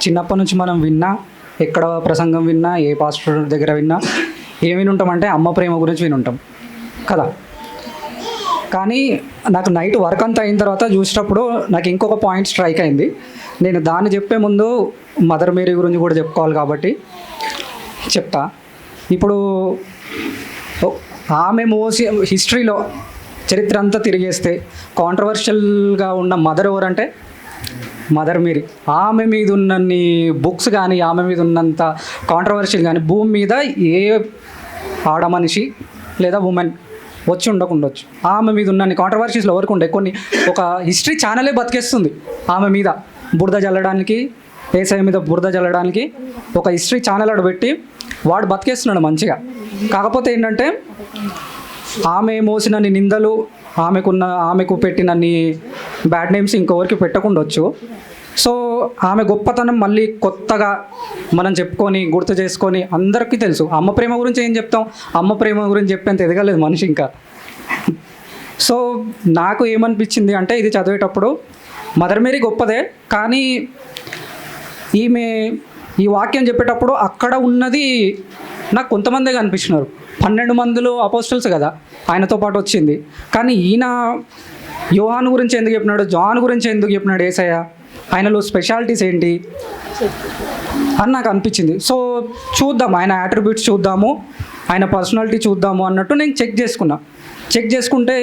చిన్నప్పటి నుంచి మనం విన్నా, ఎక్కడ ప్రసంగం విన్నా, ఏ పాస్టర్ దగ్గర విన్నా ఏం వినుంటామంటే అమ్మ ప్రేమ గురించి వినుంటాం కదా. కానీ నాకు నైట్ వర్క్ అంతా అయిన తర్వాత చూసినప్పుడు నాకు ఇంకొక పాయింట్ స్ట్రైక్ అయింది. నేను దాన్ని చెప్పే ముందు మదర్ మేరీ గురించి కూడా చెప్పుకోవాలి కాబట్టి చెప్తా. ఇప్పుడు ఆమె మోసి హిస్టరీలో చరిత్ర అంతా తిరిగేస్తే కాంట్రవర్షియల్గా ఉన్న మదర్ ఎవరంటే మదర్ మేరీ. ఆమె మీద ఉన్నన్ని బుక్స్ కానీ, ఆమె మీద ఉన్నంత కాంట్రవర్షియల్ కానీ భూమి మీద ఏ ఆడ మనిషి లేదా ఉమెన్ వచ్చి ఉండకుండొచ్చు. ఆమె మీద ఉన్నన్ని కాంట్రవర్షీస్లో ఎవరికి ఉండే కొన్ని ఒక హిస్టరీ ఛానలే బతికేస్తుంది. ఆమె మీద బురద జల్లడానికి, ఏసఐ మీద బురద జల్లడానికి ఒక హిస్టరీ ఛానల్ అక్కడ పెట్టి వాడు బతికేస్తున్నాడు మంచిగా. కాకపోతే ఏంటంటే ఆమె మోసినన్ని నిందలు, ఆమెకు పెట్టినన్ని బ్యాడ్ నేమ్స్ ఇంకొకరికి పెట్టకుండొచ్చు. సో ఆమె గొప్పతనం మళ్ళీ కొత్తగా మనం చెప్పుకొని గుర్తు చేసుకొని అందరికీ తెలుసు. అమ్మ ప్రేమ గురించి ఏం చెప్తాం, అమ్మ ప్రేమ గురించి చెప్పేంత ఎదగలేదు మనిషి ఇంకా. సో నాకు ఏమనిపించింది అంటే ఇది చదివేటప్పుడు మదర్ మేరీ గొప్పదే, కానీ ఈమె ఈ వాక్యం చెప్పేటప్పుడు అక్కడ ఉన్నది నాకు కొంతమందే కనిపించినారు. 12 మందిలో అపోస్టల్స్ కదా ఆయనతో పాటు వచ్చింది. కానీ ఈయన యోహాను గురించి ఎందుకు చెప్పినాడు, జాన్ గురించి ఎందుకు చెప్పినాడు యేసయ్య, ఆయనలో స్పెషాలిటీస్ ఏంటి అని నాకు అనిపించింది. సో చూద్దాం, ఆయన యాట్రిబ్యూట్స్ చూద్దాము, ఆయన పర్సనాలిటీ చూద్దాము అన్నట్టు నేను చెక్ చేసుకుంటే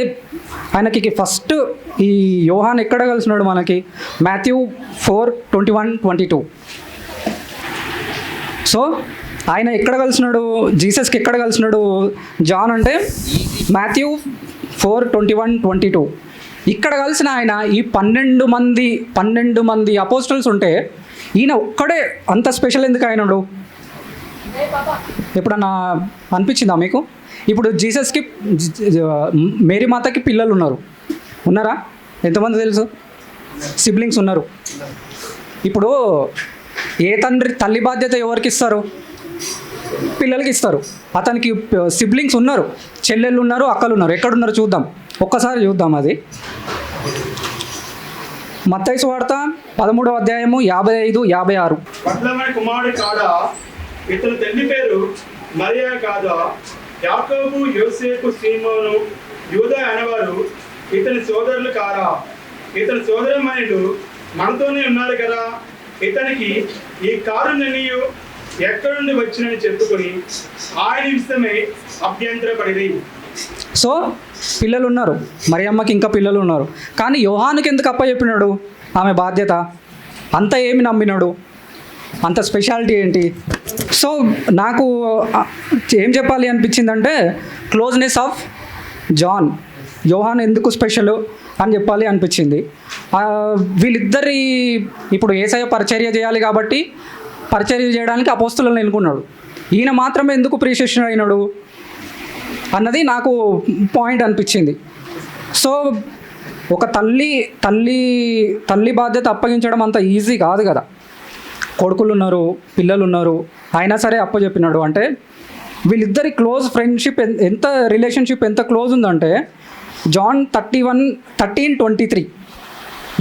ఆయనకి ఫస్ట్ ఈ యోహాన్ ఎక్కడ కలిసినాడు మనకి, మాథ్యూ 4:21-22. సో ఆయన ఎక్కడ కలిసినాడు, జీసస్కి ఎక్కడ కలిసినాడు జాన్ అంటే మాథ్యూ 4:21-22. ఇక్కడ కలిసిన ఆయన ఈ 12 మంది అపోస్టల్స్ ఉంటే ఈయన ఒక్కడే అంత స్పెషల్ ఎందుకు అయినాడు ఎప్పుడన్నా అనిపించిందా మీకు? ఇప్పుడు జీసస్కి మేరీ మాతకి పిల్లలు ఉన్నారా? ఎంతమంది తెలుసు? సిబ్లింగ్స్ ఉన్నారు. ఇప్పుడు ఏ తల్లి బాధ్యత ఎవరికి ఇస్తారు? పిల్లలకి ఇస్తారు. అతనికి సిబ్లింగ్స్ ఉన్నారు, చెల్లెళ్ళు ఉన్నారు, అక్కలు ఉన్నారు. ఎక్కడున్నారు చూద్దాం, ఒక్కసారి చూద్దాం. అది మత్తయి సువార్త 13వ అధ్యాయము 55-56. కుమారుడు కాదా, ఇతని తల్లి పేరు మరియా కాదా, యాకోబు, యోసేపు, సీమోను, యూదా అనేవారు ఇతని సోదరులు కారా? ఇతని సోదరమణులు మనతోనే ఉన్నారు కదా. ఇతనికి ఈ కారుణ్ణి ఎక్కడి నుండి వచ్చినని చెప్పుకొని ఆయన విషయమై అభ్యంతరపడి. సో పిల్లలు ఉన్నారు, మరియమ్మకి ఇంకా పిల్లలు ఉన్నారు. కానీ యోహానుకి ఎందుకు అప్పచెప్పినాడు ఆమె బాధ్యత? అంత ఏమి నమ్మినాడు, అంత స్పెషాలిటీ ఏంటి? సో నాకు ఏం చెప్పాలి అనిపించిందంటే క్లోజ్నెస్ ఆఫ్ జాన్, యోహాన్ ఎందుకు స్పెషల్ అని చెప్పాలి అనిపించింది. వీళ్ళిద్దరి ఇప్పుడు యేసయ్య పరిచర్య చేయాలి కాబట్టి పరిచర్య చేయడానికి అపోస్తులను ఎన్నుకున్నాడు. ఈయన మాత్రమే ఎందుకు ప్రీశిష్యుడు అయినాడు అన్నది నాకు పాయింట్ అనిపించింది. సో ఒక తల్లి బాధ్యత అప్పగించడం అంత ఈజీ కాదు కదా. కొడుకులు ఉన్నారు, పిల్లలు ఉన్నారు, అయినా సరే అప్పచెప్పినాడు. అంటే వీళ్ళిద్దరి క్లోజ్ ఫ్రెండ్షిప్ ఎంత రిలేషన్షిప్ ఎంత క్లోజ్ ఉందంటే జాన్ 13:23,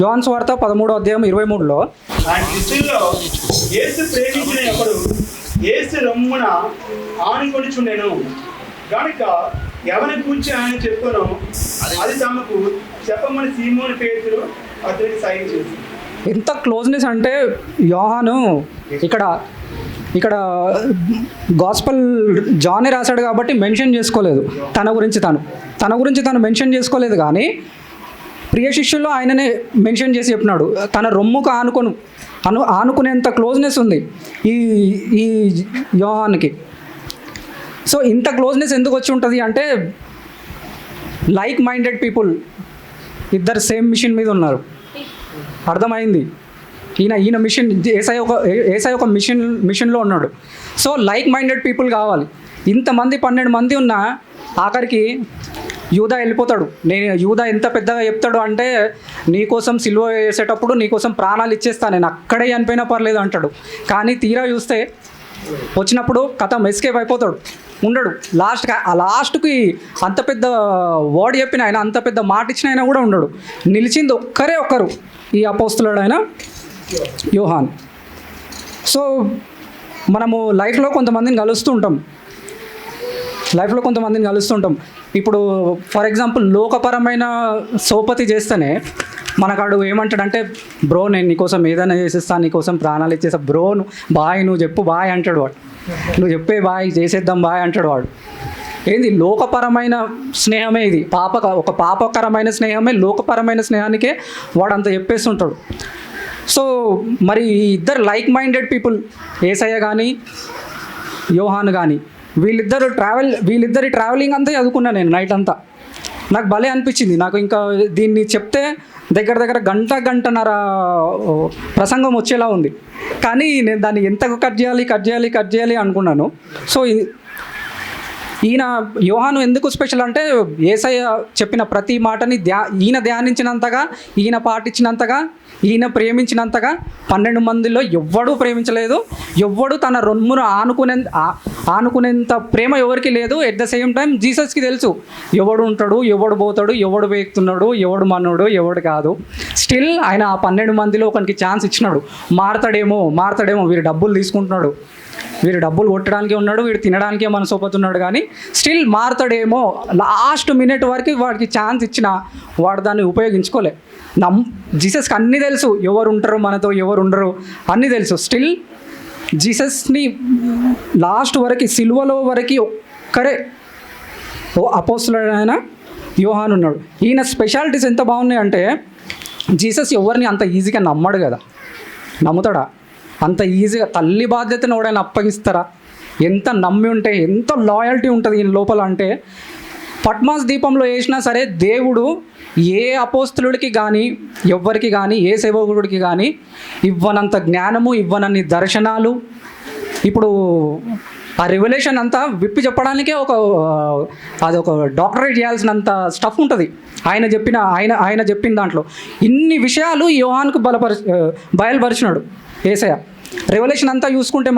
యోహాను సువార్త 13వ అధ్యాయం 23లో యేసు ప్రేమించినప్పుడు యేసు రొమ్మున ఆనుకొనిచుండెను గనుక ఎవరి గురించి ఆయన చెప్పను అది తమకు చెప్పమని సీమోను పేతురు అతనికి సహాయం చేసి. ఎంత క్లోజ్నెస్ అంటే యోహాను ఇక్కడ గాస్పల్ జానే రాశాడు కాబట్టి మెన్షన్ చేసుకోలేదు తన గురించి తను మెన్షన్ చేసుకోలేదు. కానీ ప్రియ శిష్యుల్లో ఆయననే మెన్షన్ చేసి చెప్పినాడు. తన రొమ్ముకు ఆనుకునేంత క్లోజ్నెస్ ఉంది ఈ యోహాన్కి. సో ఇంత క్లోజ్నెస్ ఎందుకు వచ్చి ఉంటుంది అంటే లైక్ మైండెడ్ పీపుల్, ఇద్దరు సేమ్ మిషన్ మీద ఉన్నారు. అర్థమైంది. ఈయన మిషన్, ఏసై ఒక మిషన్లో ఉన్నాడు. సో లైక్ మైండెడ్ పీపుల్ కావాలి. ఇంతమంది 12 మంది ఉన్నా ఆఖరికి యూదా వెళ్ళిపోతాడు. యూదా ఎంత పెద్దగా చెప్తాడు అంటే నీకోసం సిలువ వేసేటప్పుడు నీకోసం ప్రాణాలు ఇచ్చేస్తాను, నేను అక్కడే చనిపోయినా పర్లేదు అంటాడు. కానీ తీరా చూస్తే వచ్చినప్పుడు కథం ఎస్కేప్ అయిపోతాడు, ఉండడు. లాస్ట్కి అంత పెద్ద వర్డ్ చెప్పిన ఆయన, అంత పెద్ద మాట ఇచ్చిన ఆయన కూడా ఉండడు. నిలిచింది ఒక్కరు ఈ అపోస్తులుడు ఆయన యోహాన్. సో మనము లైఫ్లో కొంతమందిని కలుస్తుంటాం. ఇప్పుడు ఫర్ ఎగ్జాంపుల్ లోకపరమైన సోపతి చేస్తేనే మనకాడు ఏమంటాడంటే, బ్రో నేను నీకోసం ఏదైనా చేసేస్తాను, నీకోసం ప్రాణాలు ఇచ్చేస్తా బ్రో, నువ్వు చెప్పు బాయ్ అంటాడు వాడు. నువ్వు చెప్పే బాయ్ చేసేద్దాం బాయ్ అంటాడు వాడు. ఏంది లోకపరమైన స్నేహమే ఇది. ఒక పాపకరమైన స్నేహమే లోకపరమైన స్నేహానికే వాడు అంత చెప్పేస్తుంటాడు. సో మరి ఇద్దరు లైక్ మైండెడ్ పీపుల్, యేసయ్య కానీ యోహాను కానీ, వీళ్ళిద్దరి ట్రావెలింగ్ అంతా చదువుకున్నాను నేను నైట్ అంతా. నాకు భలే అనిపించింది. నాకు ఇంకా దీన్ని చెప్తే దగ్గర గంటన్నర ప్రసంగం వచ్చేలా ఉంది. కానీ నేను దాన్ని ఎంతగా కట్ చేయాలి అనుకున్నాను. సో ఈయన యోహాను ఎందుకు స్పెషల్ అంటే, యేసయ్య చెప్పిన ప్రతి మాటని ఈయన ధ్యానించినంతగా, ఈయన పాటించినంతగా, ఈయన ప్రేమించినంతగా 12 మందిలో ఎవ్వడూ ప్రేమించలేదు. ఎవ్వడు తన రొమ్మును ఆనుకునేంత ప్రేమ ఎవరికి లేదు. ఎట్ ద సేమ్ టైం జీసస్కి తెలుసు ఎవడు ఉంటాడు, ఎవడు పోతాడు, ఎవడు వేగుతున్నాడు, ఎవడు మనోడు, ఎవడు కాదు. స్టిల్ ఆయన ఆ 12 మందిలో ఒకరికి ఛాన్స్ ఇచ్చినాడు. మారతాడేమో, వీరు డబ్బులు తీసుకుంటున్నాడు, వీరు డబ్బులు కొట్టడానికి ఉన్నాడు, వీడు తినడానికే మనసోపోతున్నాడు, కానీ స్టిల్ మారతాడేమో లాస్ట్ మినిట్ వరకు వాడికి ఛాన్స్ ఇచ్చినా వాడు దాన్ని ఉపయోగించుకోలే. జీసస్కి అన్నీ తెలుసు, ఎవరు ఉంటారు మనతో, ఎవరు ఉండరు అన్నీ తెలుసు. స్టిల్ జీసస్ని లాస్ట్ వరకు, సిలువలో వరకు ఒక్కరే అపోస్తలుడైన యోహాను ఉన్నాడు. ఈయన స్పెషాలిటీస్ ఎంత బాగున్నాయి అంటే, జీసస్ ఎవరిని అంత ఈజీగా నమ్మడు కదా. నమ్ముతాడా అంత ఈజీగా? తల్లి బాధ్యతను ఎవడైనా అప్పగిస్తారా? ఎంత నమ్మి ఉంటే, ఎంత లాయల్టీ ఉంటుంది ఈయన లోపల అంటే, పట్మాస్ దీపంలో వేసినా సరే దేవుడు ఏ అపోస్తలుడికి కానీ, ఎవ్వరికి కానీ, ఏ సేవకుడికి కానీ ఇవ్వనంత జ్ఞానము, ఇవ్వనన్ని దర్శనాలు, ఇప్పుడు ఆ రెవల్యూషన్ అంతా విప్పి చెప్పడానికే అది ఒక డాక్టరేట్ చేయాల్సినంత స్టఫ్ ఉంటుంది ఆయన చెప్పిన దాంట్లో. ఇన్ని విషయాలు యోహానుకు బయలుపరిచినాడు యేసయ్య. రెవల్యూషన్ అంతా చూసుకుంటే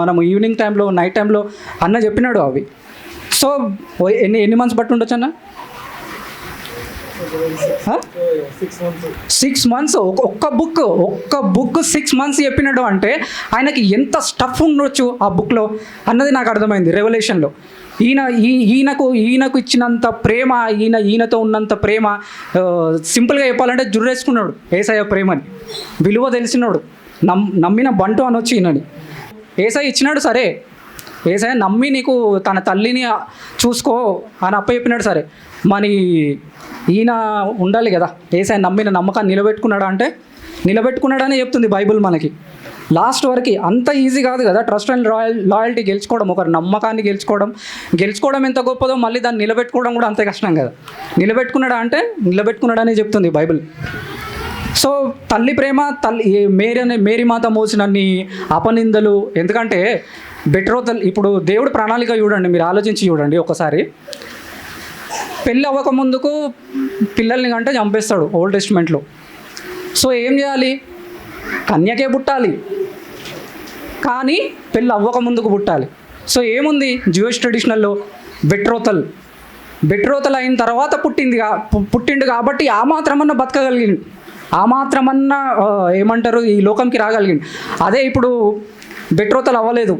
మనం ఈవినింగ్ టైంలో, నైట్ టైంలో అన్న చెప్పినాడు అవి. సో ఎన్ని మంత్స్ బట్టి ఉండొచ్చు అన్న? 6 months. ఒక్క బుక్ 6 months చెప్పినాడు అంటే ఆయనకి ఎంత స్టఫ్ ఉండొచ్చు ఆ బుక్లో అన్నది నాకు అర్థమైంది రెవల్యూషన్లో. ఈయనకు ఇచ్చినంత ప్రేమ, ఈయనతో ఉన్నంత ప్రేమ, సింపుల్గా చెప్పాలంటే జుర్రేసుకున్నాడు యేసయ్య ప్రేమని. విలువ తెలిసినాడు, నమ్మిన బంటు అనొచ్చు ఈయనని. యేసయ్య ఇచ్చినాడు సరే, యేసయ్య నమ్మి నీకు తన తల్లిని చూసుకో అని అప్పచెప్పినాడు సరే, మరి ఈయన ఉండాలి కదా. యేసయ్య నమ్మిన నమ్మకాన్ని నిలబెట్టుకున్నాడనే చెప్తుంది బైబిల్ మనకి. లాస్ట్ వరకు అంత ఈజీ కాదు కదా ట్రస్ట్ అండ్ లాయల్టీ గెలుచుకోవడం. ఒకరి నమ్మకాన్ని గెలుచుకోవడం ఎంత గొప్పదో, మళ్ళీ దాన్ని నిలబెట్టుకోవడం కూడా అంతే కష్టం కదా. నిలబెట్టుకున్నాడనే చెప్తుంది బైబిల్. సో తల్లి ప్రేమ, మేరీ మాత మోసినన్ని అపనిందలు. ఎందుకంటే బెట్రోతల్, ఇప్పుడు దేవుడు ప్రణాళిక చూడండి, మీరు ఆలోచించి చూడండి ఒకసారి. పెళ్ళి అవ్వకముందుకు పిల్లల్ని కంటే చంపేస్తాడు ఓల్డ్ టెస్టిమెంట్లో. సో ఏం చేయాలి? కన్యకే పుట్టాలి, కానీ పెళ్ళి అవ్వకముందుకు పుట్టాలి. సో ఏముంది జ్యూయిష్ ట్రెడిషనల్లో? బెట్రోతల్ అయిన తర్వాత పుట్టిండు కాబట్టి ఆ మాత్రమన్నా బతకగలిగింది, ఆ మాత్రమన్నా ఏమంటారు ఈ లోకంకి రాగలిగింది. అదే ఇప్పుడు బెట్రోతల్ అవ్వలేదు,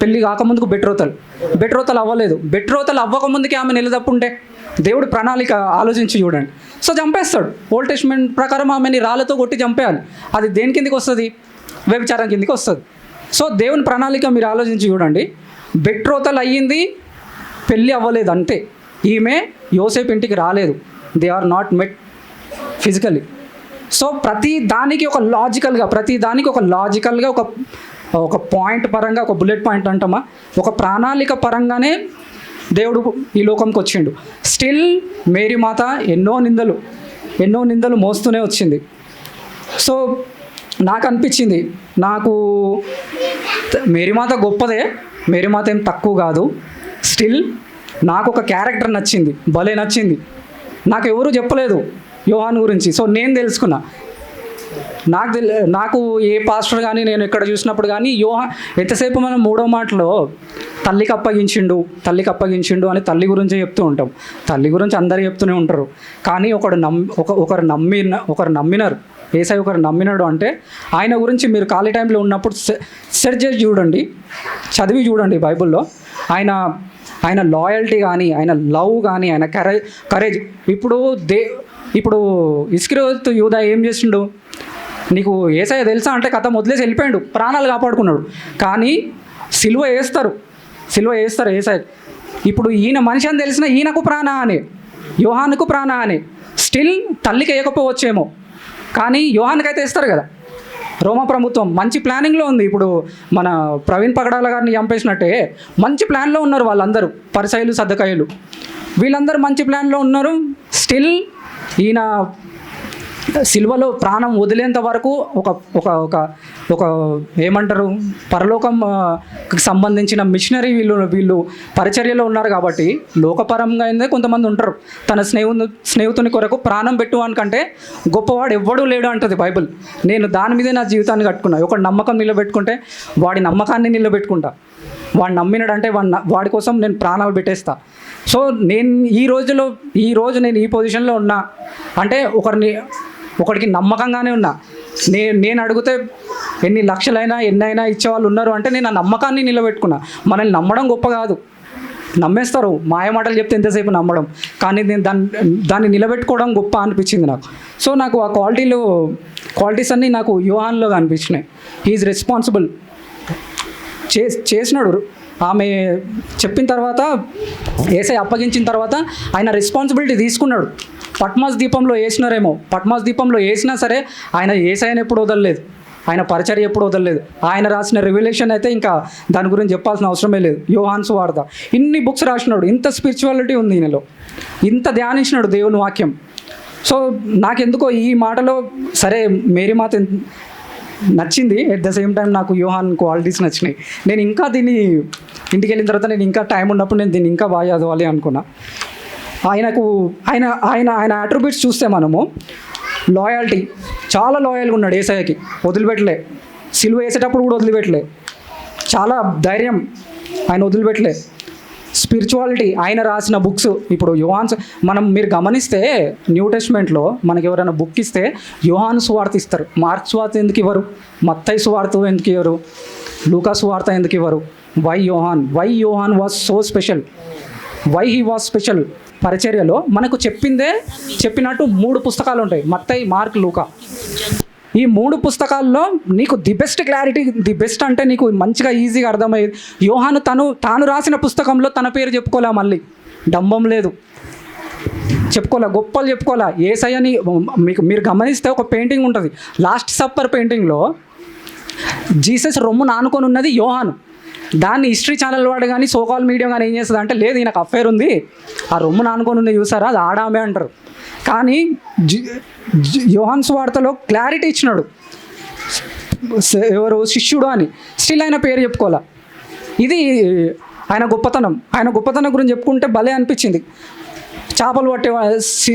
పెళ్ళి కాకముందుకు బెట్రోతల్ అవ్వలేదు, బెట్రోతల్ అవ్వకముందుకే ఆమె నిలదప్పుంటే దేవుడు ప్రణాళిక ఆలోచించి చూడండి. సో చంపేస్తాడు. ఓల్డ్ టెస్టిమెంట్ ప్రకారం ఆమెని రాళ్ళతో కొట్టి చంపేయాలి. అది దేని కిందకి వస్తుంది? వ్యభిచారం కిందకి వస్తుంది. సో దేవుని ప్రణాళిక మీరు ఆలోచించి చూడండి. బెట్రోతల్ అయ్యింది, పెళ్ళి అవ్వలేదు అంతే. ఈమె యోసేపు ఇంటికి రాలేదు. They are not met physically. So ప్రతి దానికి ఒక లాజికల్గా ఒక పాయింట్ పరంగా, ఒక బుల్లెట్ పాయింట్ అంటామా, ఒక ప్రణాళిక పరంగానే దేవుడు ఈ లోకంకి వచ్చిండు. స్టిల్ మేరీ మాత ఎన్నో నిందలు మోస్తూనే వచ్చింది. సో నాకు అనిపించింది, నాకు మేరీ మాత గొప్పదే, మేరీ మాత ఏం తక్కువ కాదు. స్టిల్ నాకు ఒక క్యారెక్టర్ నచ్చింది, భలే నచ్చింది. నాకు ఎవరు చెప్పలేదు యోహాను గురించి. సో నేను తెలుసుకున్నా. నాకు ఏ పాస్టర్ కానీ, నేను ఎక్కడ చూసినప్పుడు కానీ ఎంతసేపు మనం 3వ మాటలో తల్లికి అప్పగించిండు అని తల్లి గురించే చెప్తూ ఉంటాం. తల్లి గురించి అందరు చెప్తూనే ఉంటారు, కానీ ఒకరు నమ్మినారు. యేసయ్య ఒకరు నమ్మినాడు అంటే ఆయన గురించి మీరు ఖాళీ టైంలో ఉన్నప్పుడు సెర్చ్ చేసి చూడండి, చదివి చూడండి బైబిల్లో. ఆయన లాయల్టీ కానీ, ఆయన లవ్ కానీ, ఆయన కరేజ్. ఇప్పుడు ఇస్కరియోతు యూదా ఏం చేసిండు? నీకు యేసయ్య తెలుసా అంటే కథ వదిలేసి వెళ్ళిపోయాడు, ప్రాణాలు కాపాడుకున్నాడు. కానీ సిలువ వేస్తారు యేసయ్య. ఇప్పుడు ఈయన మనిషి అని తెలిసిన ఈయనకు ప్రాణ అని, యోహానుకు ప్రాణ అని. స్టిల్ తల్లికి వేయకపోవచ్చేమో, కానీ యోహాన్కైతే ఇస్తారు కదా. రోమా ప్రభుత్వం మంచి ప్లానింగ్లో ఉంది. ఇప్పుడు మన ప్రవీణ్ పగడాల గారిని చంపేసినట్టే మంచి ప్లాన్లో ఉన్నారు వాళ్ళందరూ, పరిసయ్యులు సద్దకాయలు వీళ్ళందరూ మంచి ప్లాన్లో ఉన్నారు. స్టిల్ ఈయన సిల్వలో ప్రాణం వదిలేంత వరకు ఒక ఒక ఒక ఒక ఏమంటారు, పరలోకం సంబంధించిన మిషనరీ వీళ్ళు పరిచర్యలో ఉన్నారు. కాబట్టి లోకపరంగా అయితే కొంతమంది ఉంటారు, తన స్నేహితుని కొరకు ప్రాణం పెట్టువానికంటే గొప్పవాడు ఎవ్వడూ లేడు అంటది బైబిల్. నేను దాని మీదే నా జీవితాన్ని కట్టుకున్నా. ఒక నమ్మకం నిలబెట్టుకుంటే వాడి నమ్మకాన్ని నిలబెట్టుకుంటా. వాడు నమ్మినాడంటే వాడి కోసం నేను ప్రాణాలు పెట్టేస్తా. సో నేను ఈరోజు నేను ఈ పొజిషన్లో ఉన్నా అంటే ఒకడికి నమ్మకంగానే ఉన్నా. నేను అడిగితే ఎన్ని లక్షలైనా ఎన్నైనా ఇచ్చేవాళ్ళు ఉన్నారు అంటే నేను ఆ నమ్మకాన్ని నిలబెట్టుకున్నా. మనల్ని నమ్మడం గొప్ప కాదు, నమ్మేస్తారు, మాయమాటలు చెప్తే ఎంతసేపు నమ్మడం, కానీ నేను దాన్ని నిలబెట్టుకోవడం గొప్ప అనిపించింది నాకు. సో నాకు ఆ క్వాలిటీస్ అన్నీ నాకు యోహాన్లో కనిపించినాయి. He's responsible. చేసినాడు. ఆమె చెప్పిన తర్వాత, యేసయ్య అప్పగించిన తర్వాత ఆయన రెస్పాన్సిబిలిటీ తీసుకున్నాడు. పట్మాస్ దీపంలో వేసినారేమో, పట్మాస్ దీపంలో వేసినా సరే ఆయన యేసయ్యను ఎప్పుడు వదలలేదు, ఆయన పరిచర్య ఎప్పుడు వదలలేదు. ఆయన రాసిన రివల్యూషన్ అయితే ఇంకా దాని గురించి చెప్పాల్సిన అవసరమే లేదు. యోహాను సువార్త ఇన్ని బుక్స్ రాసినాడు, ఇంత స్పిరిచువాలిటీ ఉంది ఈయనలో, ఇంత ధ్యానించినాడు దేవుని వాక్యం. సో నాకెందుకో ఈ మాటలో సరే మేరీ మాత నచ్చింది, ఎట్ ద సేమ్ టైం నాకు యోహాన్ క్వాలిటీస్ నచ్చినాయి. నేను ఇంకా దీన్ని ఇంటికి వెళ్ళిన తర్వాత నేను ఇంకా టైం ఉన్నప్పుడు నేను దీన్ని ఇంకా బాగా చదవాలి అనుకున్నా. ఆయన అట్రిబ్యూట్స్ చూస్తే మనము లాయల్టీ, చాలా లాయల్గా ఉన్నాడు యేసయ్యకి, వదిలిపెట్టలే. సిలువ వేసేటప్పుడు కూడా వదిలిపెట్టలే. చాలా ధైర్యం, ఆయన వదిలిపెట్టలే. స్పిరిచువాలిటీ, ఆయన రాసిన బుక్స్. ఇప్పుడు మీరు గమనిస్తే న్యూ టెస్ట్మెంట్లో మనకి ఎవరైనా బుక్ ఇస్తే యోహాను సువార్త ఇస్తారు, మార్క్ సువార్త ఎందుకు ఇవ్వరు, మత్తయి సువార్త ఎందుకు ఇవ్వరు, లూకా సువార్త ఎందుకు ఇవ్వరు? Why Yohan was so special? Why he was special? పరిచర్యలో మనకు చెప్పినట్టు 3 పుస్తకాలు ఉంటాయి, మత్తయి, మార్క్, లూకా. ఈ 3 పుస్తకాల్లో నీకు the best clarity, the best అంటే నీకు మంచిగా ఈజీగా అర్థమయ్యేది. యోహాను తాను రాసిన పుస్తకంలో తన పేరు చెప్పుకోలే, మళ్ళీ డంబం లేదు, చెప్పుకోలే, గొప్పలు చెప్పుకోలే. యేసయ్యని మీరు గమనిస్తే ఒక పెయింటింగ్ ఉంటుంది, లాస్ట్ సప్పర్ పెయింటింగ్లో జీసస్ రొమ్మును ఆనుకొని ఉన్నది యోహాను. దాన్ని హిస్టరీ ఛానల్ వాడు కానీ సోకాల్ మీడియా కానీ ఏం చేస్తుంది అంటే, లేదు ఈయనకు అఫైర్ ఉంది, ఆ రొమ్మును ఆనుకొని ఉంది చూసారా, అది ఆడామే అంటారు. కానీ యోహాను సువార్తలో క్లారిటీ ఇచ్చినాడు, ఎవరు శిష్యుడు అని. స్టిల్ ఆయన పేరు చెప్పుకోవాలా. ఇది ఆయన గొప్పతనం గురించి చెప్పుకుంటే భలే అనిపించింది. చేపలు పట్టే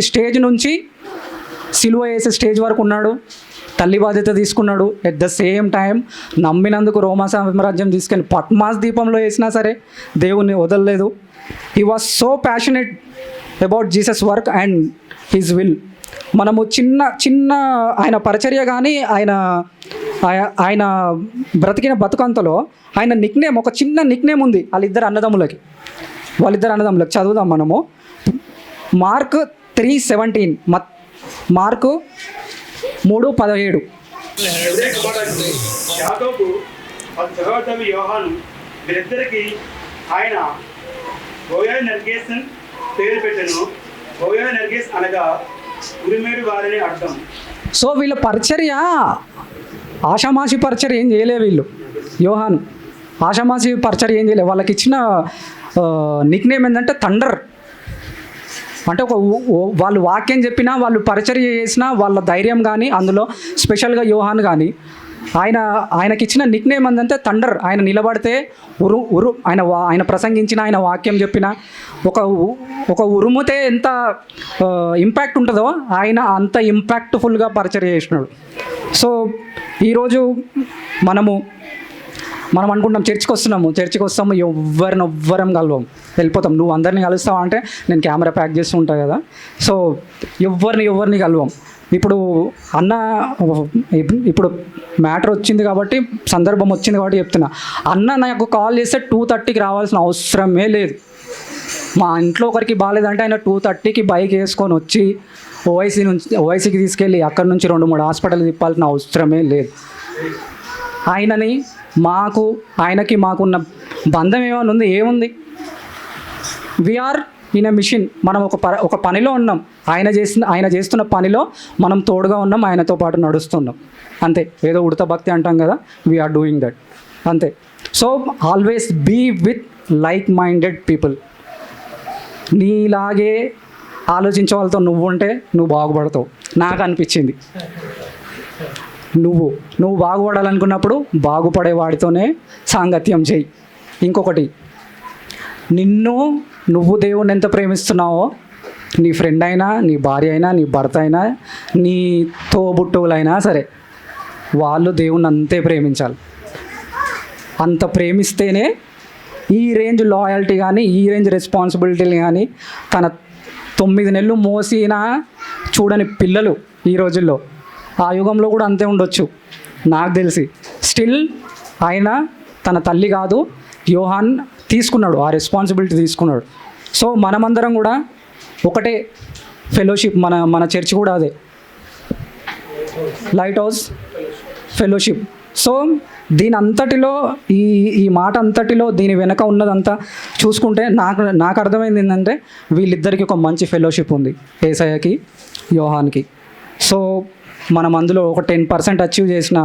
స్టేజ్ నుంచి సిలువ వేసే స్టేజ్ వరకు ఉన్నాడు, తల్లి బాధ్యత తీసుకున్నాడు. ఎట్ ద సేమ్ టైం నమ్మినందుకు రోమా సామ్రాజ్యం తీసుకెళ్ళి పట్మాస్ దీపంలో వేసినా సరే దేవుణ్ణి వదలలేదు. He was so passionate about Jesus work and his will. మనము చిన్న ఆయన పరిచర్య కానీ ఆయన బ్రతికిన బతుకంతలో ఆయన నిక్నేమ్, ఒక చిన్న నిక్నేమ్ ఉంది వాళ్ళిద్దరు అన్నదమ్ములకి. చదువుదాం మనము. Mark 3:17, mark 3:17. యాకోబు సహోదరుడు యోహాను వీరిద్దరికి ఆయన బోయనెర్గెస్ పేరు పెట్టెను. బోయనెర్గెస్ అనగా ఉరిమేడు వారని అర్థం. సో వీళ్ళ పరిచర్య ఆషామాషి పరిచర్య ఏం చేయలే వీళ్ళు. యోహాన్ ఆషామాషి పరిచర్య ఏం చేయలేదు. వాళ్ళకి ఇచ్చిన నిక్నేమ్ ఏంటంటే థండర్. అంటే వాళ్ళు వాక్యం చెప్పినా, వాళ్ళు పరిచర్య చేసినా వాళ్ళ ధైర్యం కానీ, అందులో స్పెషల్గా యోహాన్ కానీ ఆయనకి ఇచ్చిన నిక్నేమ్ ఏంటంటే థండర్. ఆయన నిలబడితే ఆయన ప్రసంగించిన, ఆయన వాక్యం చెప్పిన ఒక ఉరుముతే ఎంత ఇంపాక్ట్ ఉంటుందో ఆయన అంత ఇంపాక్ట్ఫుల్గా పరిచర్య చేసినాడు. సో ఈరోజు మనం అనుకుంటాం చర్చికి వస్తాము ఎవ్వరం కలవం, వెళ్ళిపోతాం. నువ్వు అందరినీ కలుస్తావు అంటే నేను కెమెరా ప్యాక్ చేస్తూ ఉంటాను కదా. సో ఎవరిని కలవం. ఇప్పుడు అన్న ఇప్పుడు మ్యాటర్ వచ్చింది కాబట్టి, సందర్భం వచ్చింది కాబట్టి చెప్తున్నా. అన్న నాకు కాల్ చేస్తే 2:30కి రావాల్సిన అవసరమే లేదు. మా ఇంట్లో ఒకరికి బాగాలేదంటే ఆయన 2:30కి బైక్ వేసుకొని వచ్చి ఓవైసీకి తీసుకెళ్ళి అక్కడ నుంచి 2-3 హాస్పిటల్ తిప్పాల్సిన అవసరమే లేదు. ఆయనకి మాకున్న బంధం ఏమైనా ఉంది? ఏముంది? We're in a mission. మనం ఒక పనిలో ఉన్నాం. ఆయన చేస్తున్న పనిలో మనం తోడుగా ఉన్నాం, ఆయనతో పాటు నడుస్తున్నాం అంతే. ఏదో ఉడత భక్తి అంటాం కదా, వీఆర్ డూయింగ్ దట్ అంతే. So always be with like minded people. నీలాగే ఆలోచించే వాళ్ళతో నువ్వు ఉంటే నువ్వు బాగుపడతావు. నాకు అనిపించింది నువ్వు బాగుపడాలనుకున్నప్పుడు బాగుపడే వాడితోనే సాంగత్యం చేయి. ఇంకొకటి, నువ్వు దేవుణ్ణి ఎంత ప్రేమిస్తున్నావో, నీ ఫ్రెండ్ అయినా, నీ భార్య అయినా, నీ భర్త అయినా, నీ తోబుట్టువులైనా సరే, వాళ్ళు దేవుణ్ణి అంతే ప్రేమించాలి. అంత ప్రేమిస్తేనే ఈ రేంజ్ లాయల్టీ కానీ, ఈ రేంజ్ రెస్పాన్సిబిలిటీలు కానీ, తన 9 నెలలు మోసినా చూడని పిల్లలు ఈ రోజుల్లో, ఆ యుగంలో కూడా అంతే ఉండొచ్చు నాకు తెలిసి. స్టిల్ ఆయన తన తల్లి కాదు, యోహాన్ తీసుకున్నాడు, ఆ రెస్పాన్సిబిలిటీ తీసుకున్నాడు. సో మనమందరం కూడా ఒకటే ఫెలోషిప్. మన చర్చ్ కూడా అదే, లైట్ హౌస్ ఫెలోషిప్. సో దీని అంతటిలో ఈ మాట అంతటిలో దీని వెనక ఉన్నదంతా చూసుకుంటే నాకు అర్థమైంది ఏంటంటే, వీళ్ళిద్దరికి ఒక మంచి ఫెలోషిప్ ఉంది, యేసయ్యకి, యోహాన్కి. సో మనం అందులో ఒక 10% అచీవ్ చేసిన,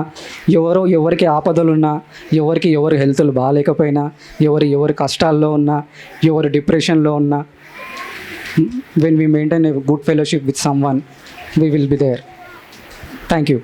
ఎవరికి ఆపదలు ఉన్నా, ఎవరు హెల్త్లు బాగాలేకపోయినా, ఎవరి కష్టాల్లో ఉన్నా, ఎవరు డిప్రెషన్లో ఉన్నా, when we maintain a good fellowship with someone, we will be there. Thank you.